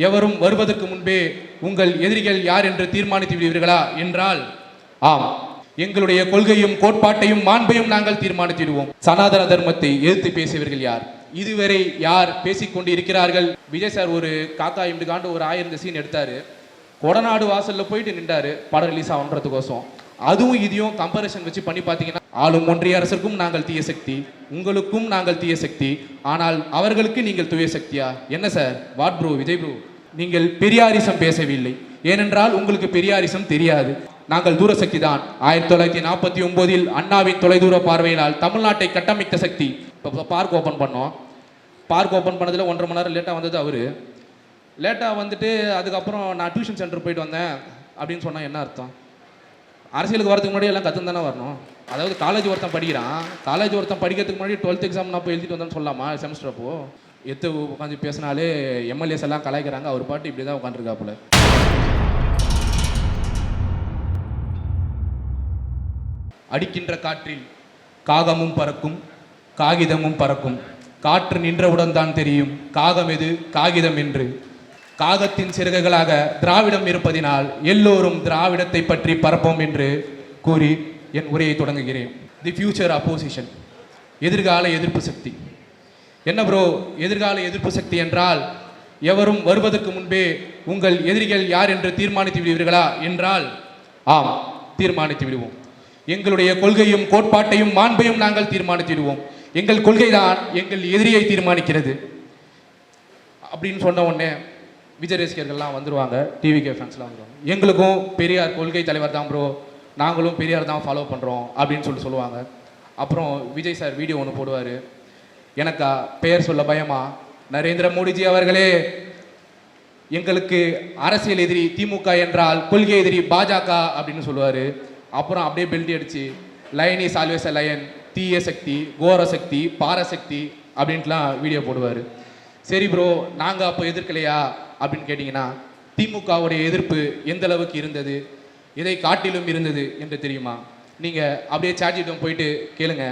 எவரும் வருவதற்கு முன்பே உங்கள் எதிரிகள் யார் என்று தீர்மானித்து விடுவீர்களா என்றால் ஆம், எங்களுடைய கொள்கையும் கோட்பாட்டையும் மாண்பையும் நாங்கள் தீர்மானித்திடுவோம். சனாதன தர்மத்தை எதிர்த்து பேசியவர்கள் யார்? இதுவரை யார் பேசிக்கொண்டு இருக்கிறார்கள்? விஜய் சார் ஒரு காக்கா இம்டுகாண்டு ஒரு 1000 சீன் எடுத்தாரு. கொடநாடு வாசல்ல போயிட்டு நின்றாரு படம் ரிலீஸ் ஆகுன்றதுக்கோசம். அதுவும் இதையும் கம்பேரிசன் வச்சு பண்ணி பார்த்தீங்கன்னா, ஆளும் ஒன்றிய அரசுக்கும் நாங்கள் தீய சக்தி, உங்களுக்கும் நாங்கள் தீய சக்தி, ஆனால் அவர்களுக்கு நீங்கள் தூய சக்தியா? என்ன sir? What bro Vijay bro, நீங்கள் பெரியாரிசம் பேசவில்லை, ஏனென்றால் உங்களுக்கு பெரியாரிசம் தெரியாது. நாங்கள் தூர சக்தி தான். 1949 அண்ணாவின் தொலைதூர பார்வையினால் தமிழ்நாட்டை கட்டமைத்த சக்தி. இப்போ பார்க் ஓப்பன் பண்ணோம். பார்க் ஓப்பன் பண்ணதில் 1.5 மணி நேரம் லேட்டாக வந்தது அவர். லேட்டாக வந்துட்டு அதுக்கப்புறம் நான் டியூஷன் சென்டர் போயிட்டு வந்தேன் அப்படின்னு சொன்னால் என்ன அர்த்தம்? அரசியலுக்கு வரதுக்கு முன்னாடி எல்லாம் கற்றுன்னு தானே வரணும். அதாவது காலேஜ் ஒருத்தன் படிக்கிறான், காலேஜ் ஒருத்தன் படிக்கிறதுக்கு முன்னாடி 12th எக்ஸாம் நான் போய் எழுதிட்டு வந்தேன்னு சொல்லலாமா? செமஸ்டர் அப்போ எத்து உட்காந்து பேசினாலே எம்எல்ஏஸ் எல்லாம் கலாய்க்கிறாங்க, அவர் பாட்டு இப்படி தான் உட்காந்துருக்காப்புல. அடிக்கின்ற காற்றில் காகமும் பறக்கும், காகிதமும் பறக்கும். காற்று நின்றவுடன் தான் தெரியும் காகம் எது காகிதம் என்று. காகத்தின் சிறகுகளாக திராவிடம் இருப்பதினால் எல்லோரும் திராவிடத்தை பற்றி பரப்போம் என்று கூறி என் உரையை தொடங்குகிறேன். தி ஃபியூச்சர் அப்போசிஷன், எதிர்கால எதிர்ப்பு சக்தி. என்ன ப்ரோ எதிர்கால எதிர்ப்பு சக்தி என்றால், எவரும் வருவதற்கு முன்பே உங்கள் எதிரிகள் யார் என்று தீர்மானித்து விடுவீர்களா என்றால் ஆம், தீர்மானித்து விடுவோம். எங்களுடைய கொள்கையும் கோட்பாட்டையும் மாண்பையும் நாங்கள் தீர்மானித்திடுவோம். எங்கள் கொள்கை தான் எங்கள் எதிரியை தீர்மானிக்கிறது அப்படின்னு சொன்ன உடனே விஜய் ரசிகர்கள்லாம் வந்துடுவாங்க, டிவிகே ஃபேன்ஸ்லாம் வந்துடுவாங்க. எங்களுக்கும் பெரியார் கொள்கை தலைவர் தான் ப்ரோ, நாங்களும் பெரியார் தான் ஃபாலோ பண்ணுறோம் அப்படின்னு சொல்லுவாங்க. அப்புறம் விஜய் சார் வீடியோ ஒன்று போடுவார், எனக்கா பெயர் சொல்ல பயமா, நரேந்திர மோடிஜி அவர்களே எங்களுக்கு அரசியல் எதிரி திமுக என்றால் கொள்கை எதிரி பாஜக அப்படின்னு சொல்லுவார். அப்புறம் அப்படியே பெல்ட் அடிச்சு line is always a lion, தீய சக்தி, கோர சக்தி, பாரசக்தி அப்படின்ட்டுலாம் வீடியோ போடுவார். சரி ப்ரோ, நாங்கள் அப்போ எதிர்க்கலையா அப்படின்னு கேட்டிங்கன்னா, திமுகவுடைய எதிர்ப்பு எந்த அளவுக்கு இருந்தது, இதை காட்டிலும் இருந்தது என்று தெரியுமா? நீங்கள் அப்படியே சாட்ஜிட்டம் போயிட்டு கேளுங்க.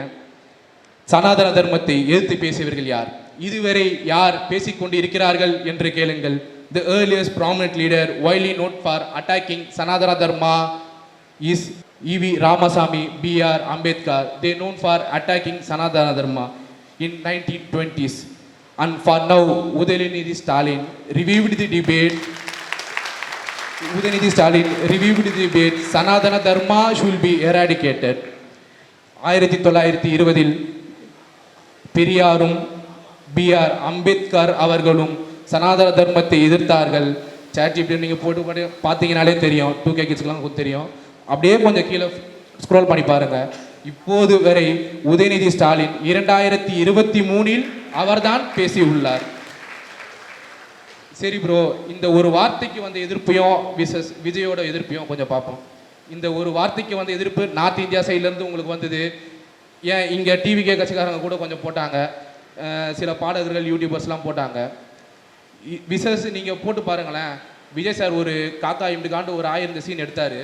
சனாதன தர்மத்தை எதிர்த்து பேசியவர்கள் யார்? இதுவரை யார் பேசிக்கொண்டு இருக்கிறார்கள் என்று கேளுங்கள். The earliest prominent leader widely known for attacking Sanatana Dharma is E.V. Ramasamy, B.R. Ambedkar. They known for attacking Sanatana Dharma in 1920s. And for now, Udayanidhi Stalin revived the debate. Sanatana Dharma should be eradicated. 1920 பெரியாரும் B.R. Ambedkar அவர்களும் சனாதன தர்மத்தை எதிர்த்தார்கள். Chat GPT நீங்கள் போட்டு பார்த்தீங்கனாலே தெரியும், 2K கிட்ஸ்க்கெலாம் தெரியும். அப்படியே கொஞ்சம் கீழே ஸ்க்ரோல் பண்ணி பாருங்க. இப்போது வரை உதயநிதி ஸ்டாலின் 2023 அவர்தான் பேசியுள்ளார். சரி ப்ரோ, இந்த ஒரு வார்த்தைக்கு வந்த எதிர்ப்பையும் விஜயோட எதிர்ப்பையும் கொஞ்சம் பார்ப்போம். இந்த ஒரு வார்த்தைக்கு வந்த எதிர்ப்பு நார்த் இந்தியா சைட்லேருந்து உங்களுக்கு வந்தது. ஏன் இங்கே டிவிகே கட்சிக்காரங்க கூட கொஞ்சம் போட்டாங்க, சில பாடகர்கள் யூடியூபர்ஸ்லாம் போட்டாங்க. நீங்கள் போட்டு பாருங்களேன். விஜய் சார் ஒரு காக்கா இம்டுகாண்டு ஒரு 1000 சீன் எடுத்தார்.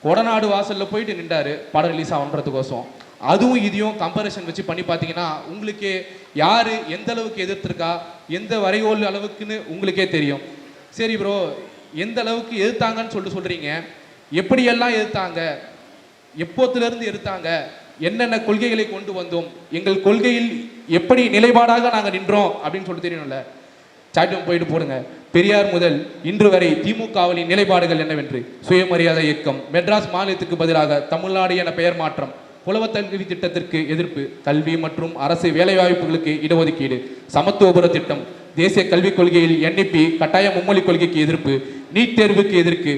கொடநாடு வாசலில் போயிட்டு நின்றார் படம் ரிலீஸ் ஆகுன்றதுக்கோசம். அதுவும் இதையும் கம்பேரிசன் வச்சு பண்ணி பார்த்தீங்கன்னா உங்களுக்கே யார் எந்த அளவுக்கு எதிர்த்திருக்கா, எந்த வரைகோல் அளவுக்குன்னு உங்களுக்கே தெரியும். சரி ப்ரோ, எந்த அளவுக்கு எதிர்த்தாங்கன்னு சொல்கிறீங்க, எப்படியெல்லாம் எதிர்த்தாங்க, எப்போத்துலேருந்து எதிர்த்தாங்க, என்னென்ன கொள்கைகளை கொண்டு வந்தோம், எங்கள் கொள்கையில் எப்படி நிலைப்பாடாக நாங்கள் நின்றோம் அப்படின்னு சொல்லிட்டு தெரியணும்ல. சாட்டம் போயிட்டு போடுங்க. பெரியார் முதல் இன்று வரை திமுகவின் நிலைப்பாடுகள் என்னவென்று. சுயமரியாதை இயக்கம், மெட்ராஸ் மாநிலத்துக்கு பதிலாக தமிழ்நாடு என பெயர் மாற்றம், புலவக்கல்வி திட்டத்திற்கு எதிர்ப்பு, கல்வி மற்றும் அரசு வேலைவாய்ப்புகளுக்கு இடஒதுக்கீடு, சமத்துவபுர திட்டம், தேசிய கல்விக் கொள்கையில் NEP கட்டாய மும்மொழி கொள்கைக்கு எதிர்ப்பு, நீட் தேர்வுக்கு எதிர்ப்பு,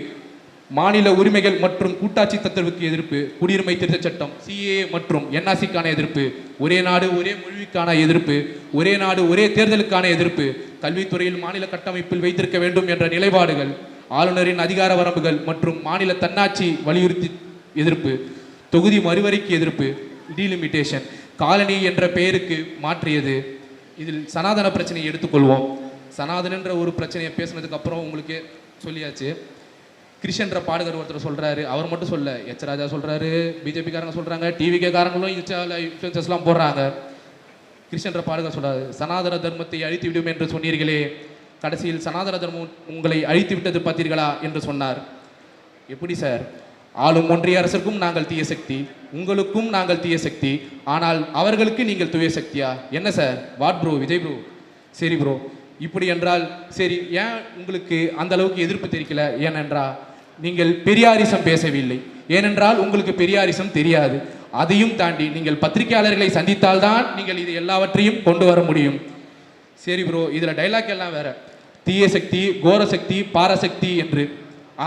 மாநில உரிமைகள் மற்றும் கூட்டாட்சி தத்துவத்துக்கு எதிர்ப்பு, குடியுரிமை திருத்த சட்டம், CAA மற்றும் NRCக்கான எதிர்ப்பு, ஒரே நாடு ஒரே மொழிக்கான எதிர்ப்பு, ஒரே நாடு ஒரே தேர்தலுக்கான எதிர்ப்பு, கல்வித்துறையில் மாநில கட்டமைப்பில் வைத்திருக்க வேண்டும் என்ற நிலைப்பாடுகள், ஆளுநரின் அதிகார வரம்புகள் மற்றும் மாநில தன்னாட்சி வலியுறுத்தி எதிர்ப்பு, தொகுதி மறுவரைக்கு எதிர்ப்பு, டீலிமிட்டேஷன், காலனி என்ற பெயருக்கு மாற்றியது. இதில் சனாதன பிரச்சனையை எடுத்துக்கொள்வோம். சனாதனன்ற ஒரு பிரச்சனையை பேசினதுக்கு அப்புறம் உங்களுக்கு சொல்லியாச்சு. கிருஷ்ணன்ற பாடகர் ஒருத்தர் சொல்கிறாரு, அவர் மட்டும் சொல்ல, எச் ராஜா சொல்கிறாரு, பிஜேபிக்காரங்க சொல்கிறாங்க, டிவிகே காரங்களும் இன்ஃப்ளூயன்சஸ்லாம் போடுறாங்க. கிருஷ்ணன்ற பாடகர் சொல்கிறாரு, சனாதன தர்மத்தை அழித்து விடும் என்று சொன்னீர்களே, கடைசியில் சனாதன தர்மம் உங்களை அழித்து விட்டது பார்த்தீர்களா என்று சொன்னார். எப்படி சார்? ஆளும் ஒன்றிய அரசுக்கும் நாங்கள் தீய சக்தி, உங்களுக்கும் நாங்கள் தீய சக்தி, ஆனால் அவர்களுக்கு நீங்கள் தூய சக்தியா? என்ன sir? What bro, Vijay bro? சரி ப்ரோ, இப்படி என்றால் சரி, ஏன் உங்களுக்கு அந்த அளவுக்கு எதிர்ப்பு தெரிவிக்கல? ஏனென்றால் நீங்கள் பெரியாரிசம் பேசவில்லை, ஏனென்றால் உங்களுக்கு பெரியாரிசம் தெரியாது. அதையும் தாண்டி நீங்கள் பத்திரிகையாளர்களை சந்தித்தால்தான் நீங்கள் இது எல்லாவற்றையும் கொண்டு வர முடியும். சரி ப்ரோ, இதில் டைலாக் எல்லாம் வேற, தீய சக்தி, கோர சக்தி, பாரசக்தி என்று.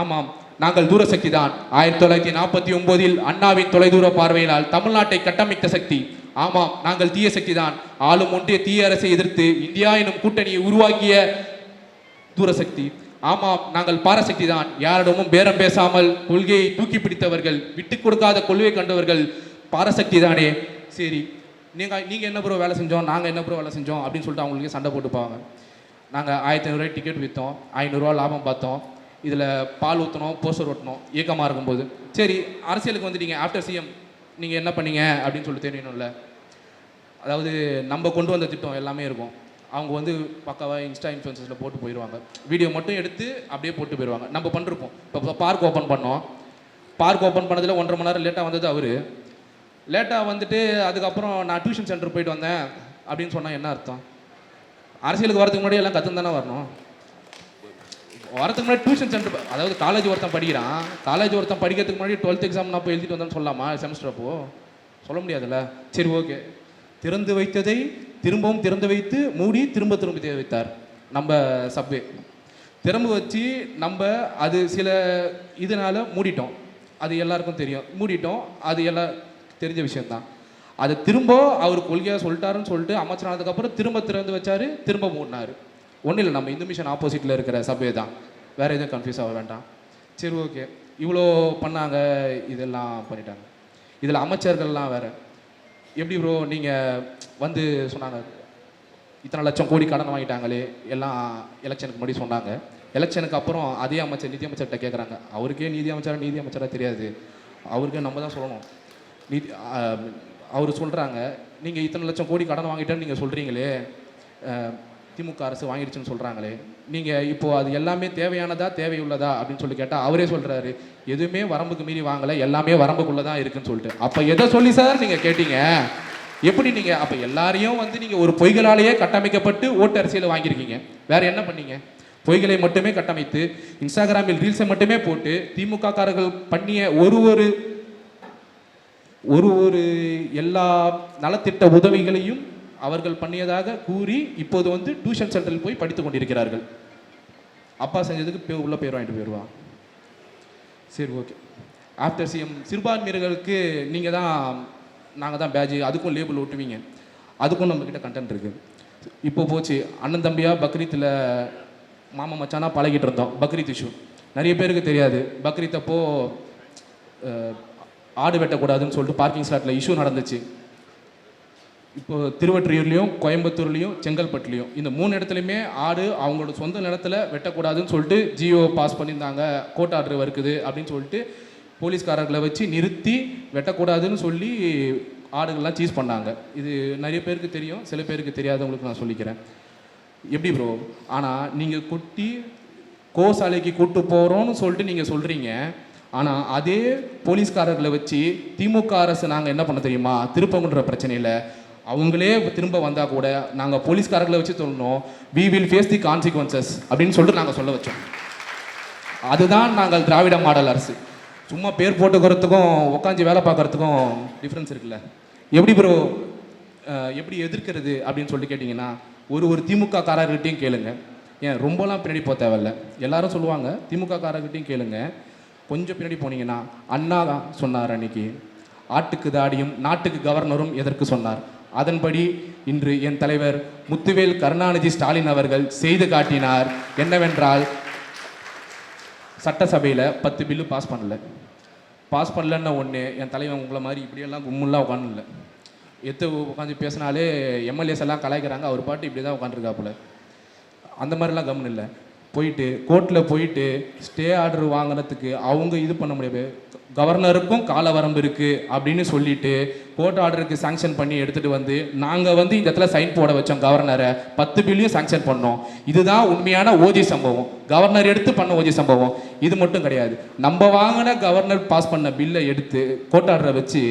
ஆமாம், நாங்கள் தூரசக்தி தான். 1949 அண்ணாவின் தொலைதூர பார்வையினால் தமிழ்நாட்டை கட்டமைத்த சக்தி. ஆமாம், நாங்கள் தீய சக்தி தான். ஆளும் ஒன்றிய தீய அரசை எதிர்த்து இந்தியா எனும் கூட்டணியை உருவாக்கிய தூரசக்தி. ஆமாம், நாங்கள் பாரசக்தி தான். யாரிடமும் பேரம் பேசாமல் கொள்கையை தூக்கி பிடித்தவர்கள், விட்டு கொடுக்காத கொள்கை கண்டவர்கள் பாரசக்தி தானே. சரி, நீங்கள் என்ன ப்ரோ வேலை செஞ்சோம், நாங்கள் என்ன ப்ரோ வேலை செஞ்சோம் அப்படின்னு சொல்லிட்டு அவங்களுக்கு சண்டை போட்டுப்பாங்க. நாங்கள் 1500 டிக்கெட் விற்றோம், 500 லாபம் பார்த்தோம், இதில் பால் ஊற்றணும், போஸ்டர் ஓட்டணும், இயக்கமாக இருக்கும்போது. சரி, அரசியலுக்கு வந்துட்டீங்க, ஆஃப்டர் சிஎம் நீங்கள் என்ன பண்ணீங்க அப்படின்னு சொல்லிட்டு தெரியணும்ல. அதாவது நம்ம கொண்டு வந்த திட்டம் எல்லாமே இருக்கும். அவங்க வந்து பக்காவாக இன்ஸ்டா இன்ஃப்ளூயன்சஸில் போட்டு போயிடுவாங்க, வீடியோ மட்டும் எடுத்து அப்படியே போட்டு போயிடுவாங்க. நம்ம பண்ணிருப்போம். இப்போ பார்க் ஓப்பன் பண்ணோம், பார்க் ஓப்பன் பண்ணதில் 1.5 மணி நேரம் லேட்டாக வந்தது அவர். லேட்டாக வந்துட்டு அதுக்கப்புறம் நான் டியூஷன் சென்டர் போயிட்டு வந்தேன் அப்படின்னு சொன்னால் என்ன அர்த்தம்? அரசியலுக்கு வரதுக்கு முன்னாடி எல்லாம் கற்றுன்னு தானே வரணும். வரதுக்கு முன்னாடி டியூஷன் சென்டர், அதாவது காலேஜ் ஒருத்தன் படிக்கிறான், காலேஜ் ஒருத்தன் படிக்கிறதுக்கு முன்னாடி 12th எக்ஸாம் நான் போய் எழுதிட்டு வந்தேன்னு சொல்லலாமா? செமஸ்டர் அப்போ சொல்ல முடியாதுல்ல. சரி, ஓகே. திறந்து வைத்ததை திரும்பவும் திறந்து வைத்து மூடி திரும்ப திரும்ப வைத்தார் நம்ம சப்வே. திறந்து வச்சு நம்ம அது சில இதனால் மூடிட்டோம், அது எல்லாருக்கும் தெரியும், மூடிட்டோம், அது எல்லாம் தெரிஞ்ச விஷயம்தான். அது திரும்ப அவர் கொள்கையாக சொல்லிட்டாருன்னு சொல்லிட்டு அமைச்சரானதுக்கப்புறம் திரும்ப திறந்து வச்சார், திரும்ப மூடினார். ஒன்றும் இல்லை, நம்ம இந்து மிஷன் ஆப்போசிட்டில் இருக்கிற சப்வே தான், வேறு எதுவும் கன்ஃபியூஸ் ஆக வேண்டாம். சரி, ஓகே. இவ்வளோ பண்ணாங்க, இதெல்லாம் பண்ணிட்டாங்க. இதில் அமைச்சர்கள்லாம் வேறு. எப்படி ப்ரோ நீங்கள் வந்து சொன்னாங்க இத்தனை லட்சம் கோடி கடன் வாங்கிட்டாங்களே எல்லாம் எலெக்ஷனுக்கு முன்னாடி சொன்னாங்க. எலெக்ஷனுக்கு அப்புறம் அதே அமைச்சர் நிதி அமைச்சர்கிட்ட கேட்குறாங்க. அவருக்கே நீதி அமைச்சராக தெரியாது, அவருக்கே நம்ம தான் சொல்லணும். அவர் சொல்கிறாங்க, நீங்கள் இத்தனை லட்சம் கோடி கடன் வாங்கிட்டேன்னு நீங்கள் சொல்கிறீங்களே, திமுக அரசு வாங்கிடுச்சுன்னு சொல்கிறாங்களே, நீங்கள் இப்போது அது எல்லாமே தேவையானதா தேவையுள்ளதா அப்படின்னு சொல்லி கேட்டால் அவரே சொல்கிறாரு, எதுவுமே வரம்புக்கு மீறி வாங்கலை, எல்லாமே வரம்புக்குள்ளே தான் இருக்குன்னு சொல்லிட்டு. அப்போ எதை சொல்லி சார் நீங்கள் கேட்டீங்க? எப்படி நீங்கள் அப்போ எல்லாரையும் வந்து நீங்கள் ஒரு பொய்களாலேயே கட்டமைக்கப்பட்டு ஓட்டு அரசியலை வாங்கியிருக்கீங்க, வேறு என்ன பண்ணீங்க? பொய்களை மட்டுமே கட்டமைத்து இன்ஸ்டாகிராமில் ரீல்ஸை மட்டுமே போட்டு திமுக காரர்கள் பண்ணிய ஒரு எல்லா நலத்திட்ட உதவிகளையும் அவர்கள் பண்ணியதாக கூறி இப்போது வந்து டியூஷன் சென்டரில் போய் படித்து கொண்டிருக்கிறார்கள். அப்பா செஞ்சதுக்கு உள்ள பேர் வாங்கிட்டு போயிடுவான். சரி, ஓகே. ஆஃப்டர் சிஎம் சிறுபான்மையினர்களுக்கு நீங்கள் தான், நாங்கள் தான் பேட்ஜ், அதுக்கும் லேபிள் ஒட்டுவீங்க, அதுக்கும் நம்மக்கிட்ட கண்டென்ட் இருக்குது. இப்போ போச்சு, அண்ணன் தம்பியாக பக்ரீத்தில் மாமா மச்சானா பழகிட்டு இருந்தோம். பக்ரீத் இஷ்யூ நிறைய பேருக்கு தெரியாது. பக்ரீத் அப்போ ஆடு வெட்டக்கூடாதுன்னு சொல்லிட்டு பார்க்கிங் ஸ்லாட்டில் இஷ்யூ நடந்துச்சு. இப்போ திருவற்றியூர்லேயும் கோயம்புத்தூர்லேயும் செங்கல்பட்டுலேயும் இந்த 3 இடத்துலையுமே ஆடு அவங்களோட சொந்த நிலத்தில் வெட்டக்கூடாதுன்னு சொல்லிட்டு ஜியோ பாஸ் பண்ணியிருந்தாங்க. கோர்ட் ஆர்டர் இருக்குது அப்படின்னு சொல்லிட்டு போலீஸ்காரர்களை வச்சு நிறுத்தி வெட்டக்கூடாதுன்னு சொல்லி ஆடுகள்லாம் சீஸ் பண்ணாங்க. இது நிறைய பேருக்கு தெரியும், சில பேருக்கு தெரியாதவங்களுக்கு நான் சொல்லிக்கிறேன். எப்படி ப்ரோ? ஆனால் நீங்கள் குட்டி கோசாலைக்கு கூட்டு போகிறோன்னு சொல்லிட்டு நீங்கள் சொல்கிறீங்க, ஆனால் அதே போலீஸ்காரர்களை வச்சு திமுக அரசு நாங்கள் என்ன பண்ண தெரியுமா? திருப்பங்குன்ற பிரச்சனையில் அவங்களே திரும்ப வந்தால் கூட நாங்கள் போலீஸ்காரர்களை வச்சு சொல்லணும், we will face the consequences அப்படின்னு சொல்லிட்டு நாங்கள் சொல்ல வச்சோம். அதுதான் நாங்கள் திராவிட மாடல் அரசு. சும்மா பேர் போட்டுக்கிறதுக்கும் உட்காந்து வேலை பார்க்குறதுக்கும் டிஃப்ரென்ஸ் இருக்குல்ல. எப்படி ப்ரோ எப்படி எதிர்க்கிறது அப்படின்னு சொல்லிட்டு கேட்டிங்கன்னா, ஒரு திமுக காரர்கிட்டையும் கேளுங்க. ஏன் ரொம்பலாம் பின்னாடி போக தேவையில்ல, எல்லாரும் சொல்லுவாங்க, திமுக காரர்கிட்டையும் கேளுங்க. கொஞ்சம் பின்னாடி போனீங்கன்னா அண்ணா தான் சொன்னார் அன்னைக்கு, ஆட்டுக்கு தாடியும் நாட்டுக்கு கவர்னரும் எதற்கு சொன்னார். அதன்படி இன்று என் தலைவர் முத்துவேல் கருணாநிதி ஸ்டாலின் அவர்கள் செய்து காட்டினார். என்னவென்றால், சட்டசபையில் 10 பில்லு பாஸ் பண்ணலன்னா ஒன்று, என் தலைவன் உங்களை மாதிரி இப்படியெல்லாம் கும்முல்லாம் உட்காந்துல உட்காந்து பேசினாலே எம்எல்ஏஸ் எல்லாம் கலாய்க்கிறாங்க, அவர் பாட்டு இப்படி தான் உட்காந்துருக்காப்புல. அந்த மாதிரிலாம் கவனம் இல்லை. போயிட்டு கோர்ட்டில் போயிட்டு ஸ்டே ஆர்டர் வாங்கினதுக்கு அவங்க இது பண்ண முடியாது, கவர்னருக்கும் கால வரம்பு இருக்குது அப்படின்னு சொல்லிட்டு கோர்ட் ஆர்டருக்கு சாங்ஷன் பண்ணி எடுத்துகிட்டு வந்து நாங்கள் வந்து இந்த இடத்துல சைன் போட வச்சோம் கவர்னரை, 10 பில்லையும் சாங்ஷன் பண்ணோம். இதுதான் உண்மையான ஓஜி சம்பவம், கவர்னர் எடுத்து பண்ண ஓஜி சம்பவம். இது மட்டும் கிடையாது, நம்ம வாங்கின கவர்னர் பாஸ் பண்ண பில்லை எடுத்து கோர்ட் ஆர்டரை வச்சு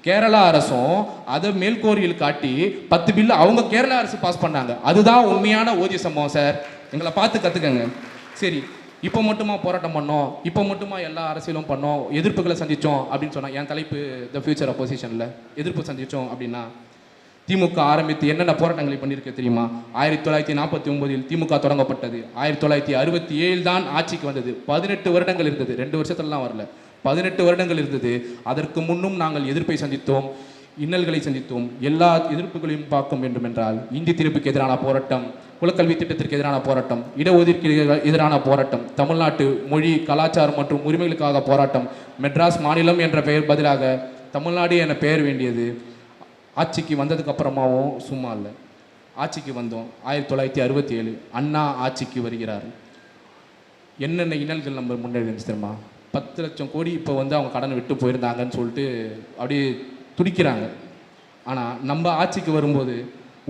கேரளா அரசும் அதை மேல்கோரியில் காட்டி 10 பில்லு அவங்க கேரளா அரசு பாஸ் பண்ணாங்க. அதுதான் உண்மையான ஓஜி சம்பவம் சார். எங்களை பார்த்து கற்றுக்கங்க. சரி, இப்போ மட்டுமா போராட்டம் பண்ணோம், இப்போ மட்டுமா எல்லா அரசியலும் பண்ணோம், எதிர்ப்புகளை சந்தித்தோம் அப்படின்னு சொன்னால், என் தலைப்பு த ஃபியூச்சர் அப்போசிஷனில் எதிர்ப்பு சந்தித்தோம் அப்படின்னா, திமுக ஆரம்பித்து என்னென்ன போராட்டங்களை பண்ணியிருக்க தெரியுமா? 1949 திமுக தொடங்கப்பட்டது. 1967 தான் ஆட்சிக்கு வந்தது. 18 வருடங்கள் இருந்தது, 2 வருஷத்துலலாம் வரல, 18 வருடங்கள் இருந்தது. அதற்கு முன்னும் நாங்கள் எதிர்ப்பை சந்தித்தோம், இன்னல்களை சந்தித்தோம். எல்லா எதிர்ப்புகளையும் பார்க்க வேண்டும் என்றால் இந்தி திணிப்புக்கு எதிரான போராட்டம், குலக்கல்வி திட்டத்திற்கு எதிரான போராட்டம், இடஒதுக்கீடு எதிரான போராட்டம், தமிழ்நாட்டு மொழி கலாச்சாரம் மற்றும் உரிமைகளுக்காக போராட்டம், மெட்ராஸ் மாநிலம் என்ற பெயர் பதிலாக தமிழ்நாடு என பெயர் வேண்டியது. ஆட்சிக்கு வந்ததுக்கு அப்புறமாவும் சும்மா இல்லை, ஆட்சிக்கு வந்தோம். 1967 அண்ணா ஆட்சிக்கு வருகிறார். என்னென்ன இன்னல்கள் நம்ம முன்னேறி தெரியுமா? 10 லட்சம் கோடி இப்போ வந்து அவங்க கடன் விட்டு போயிருந்தாங்கன்னு சொல்லிட்டு அப்படியே துடிக்கிறாங்க. ஆனால் நம்ம ஆட்சிக்கு வரும்போது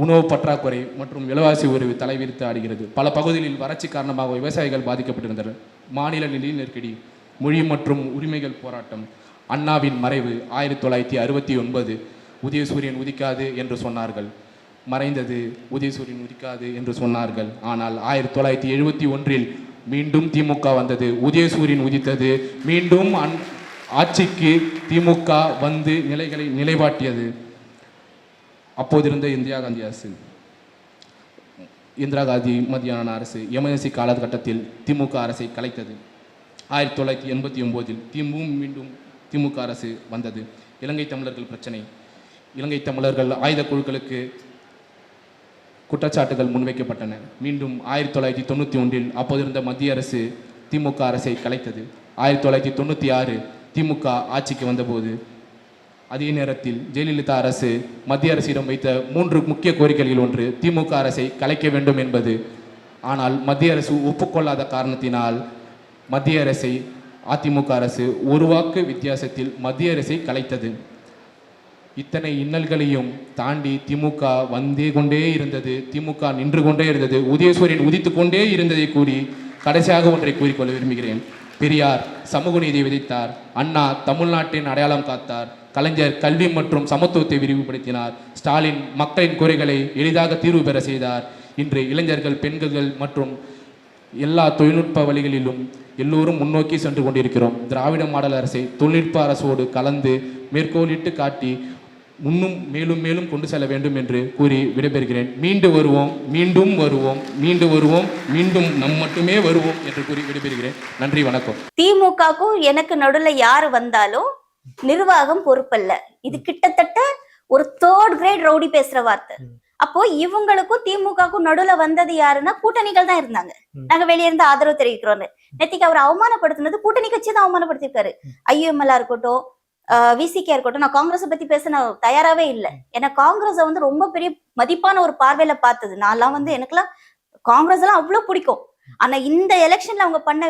உணவு பற்றாக்குறை மற்றும் விலைவாசி உயர்வு தலைவிரித்து ஆடுகிறது. பல பகுதிகளில் வறட்சி காரணமாக விவசாயிகள் பாதிக்கப்பட்டிருந்தனர். மாநில நிதி நெருக்கடி, மொழி மற்றும் உரிமைகள் போராட்டம், அண்ணாவின் மறைவு 1969. உதயசூரியன் உதிக்காது என்று சொன்னார்கள், மறைந்தது. உதயசூரியன் உதிக்காது என்று சொன்னார்கள். ஆனால் 1971 மீண்டும் திமுக வந்தது, உதயசூரியன் உதித்தது. மீண்டும் ஆட்சிக்கு திமுக வந்து நிலைகளை நிலைவாட்டியது. அப்போதிருந்த இந்திரா காந்தி அரசு, இந்திரா காந்தி மத்தியான அரசு எமர்ஜென்சி காலகட்டத்தில் திமுக அரசை கலைத்தது. 1989 மீண்டும் திமுக அரசு வந்தது. இலங்கை தமிழர்கள் பிரச்சனை, இலங்கை தமிழர்கள் ஆயுத குழுக்களுக்கு குற்றச்சாட்டுகள் முன்வைக்கப்பட்டன. மீண்டும் 1991 அப்போதிருந்த மத்திய அரசு திமுக அரசை கலைத்தது. 1996 திமுக ஆட்சிக்கு வந்தபோது அதே நேரத்தில் ஜெயலலிதா அரசு மத்திய அரசிடம் வைத்த 3 முக்கிய கோரிக்கைகளில் ஒன்று திமுக அரசை கலைக்க வேண்டும் என்பது. ஆனால் மத்திய அரசு ஒப்புக்கொள்ளாத காரணத்தினால் மத்திய அரசை அதிமுக அரசு ஒரு வாக்கு வித்தியாசத்தில் மத்திய அரசை கலைத்தது. இத்தனை இன்னல்களையும் தாண்டி திமுக வந்தே கொண்டே இருந்தது, திமுக நின்று கொண்டே இருந்தது, உதயசூரியன் உதித்து கொண்டே இருந்ததை கூறி கடைசியாக ஒன்றை கூறிக்கொள்ள விரும்புகிறேன். பெரியார் சமூக நீதியை விதைத்தார், அண்ணா தமிழ்நாட்டின் அடையாளம் காத்தார், கலைஞர் கல்வி மற்றும் சமத்துவத்தை விரிவுபடுத்தினார், ஸ்டாலின் மக்களின் குறைகளை எளிதாக தீர்வு பெற செய்தார். இன்று இளைஞர்கள், பெண்கள் மற்றும் எல்லா தொழில்நுட்ப வழிகளிலும் எல்லோரும் முன்னோக்கி சென்று கொண்டிருக்கிறோம். திராவிட மாடல் அரசை தொழில்நுட்ப அரசோடு கலந்து மேற்கோளிட்டு காட்டி முன்னும் மேலும் மேலும் கொண்டு செல்ல வேண்டும் என்று கூறி விடைபெறுகிறேன். மீண்டும் வருவோம், மீண்டும் வருவோம், மீண்டும் வருவோம், மீண்டும் நம் மட்டுமே வருவோம் என்று கூறி விடைபெறுகிறேன். நன்றி, வணக்கம். திமுகவுக்கும் எனக்கு நடுவுல யாரு வந்தாலும் நிர்வாகம் பொறுப்பல்ல. இது கிட்டத்தட்ட ஒரு 3rd கிரேட் ரவுடி பேசுற வார்த்தை. அப்போ இவங்களுக்கும் திமுகவுக்கும் நடுவுல வந்தது யாருன்னா கூட்டணிகள் தான் இருந்தாங்க. நாங்க வெளியே இருந்து ஆதரவு தெரிவிக்கிறோம். நேத்திக்கு அவர் அவமானப்படுத்தினது கூட்டணி கட்சி தான் அவமானப்படுத்திருக்காரு. ஐஎம்எல்ஆ இருக்கட்டும், விசிகே இருக்கட்டும். நான் காங்கிரஸை பத்தி பேச நான் தயாராவே இல்லை. ஏன்னா காங்கிரஸை வந்து ரொம்ப பெரிய மதிப்பான ஒரு பார்வையில பார்த்தது. நான்லாம் வந்து எனக்குலாம் காங்கிரஸ் எல்லாம் அவ்வளவு பிடிக்கும். ஆனா இந்த எலெக்ஷன்ல அவங்க பண்ண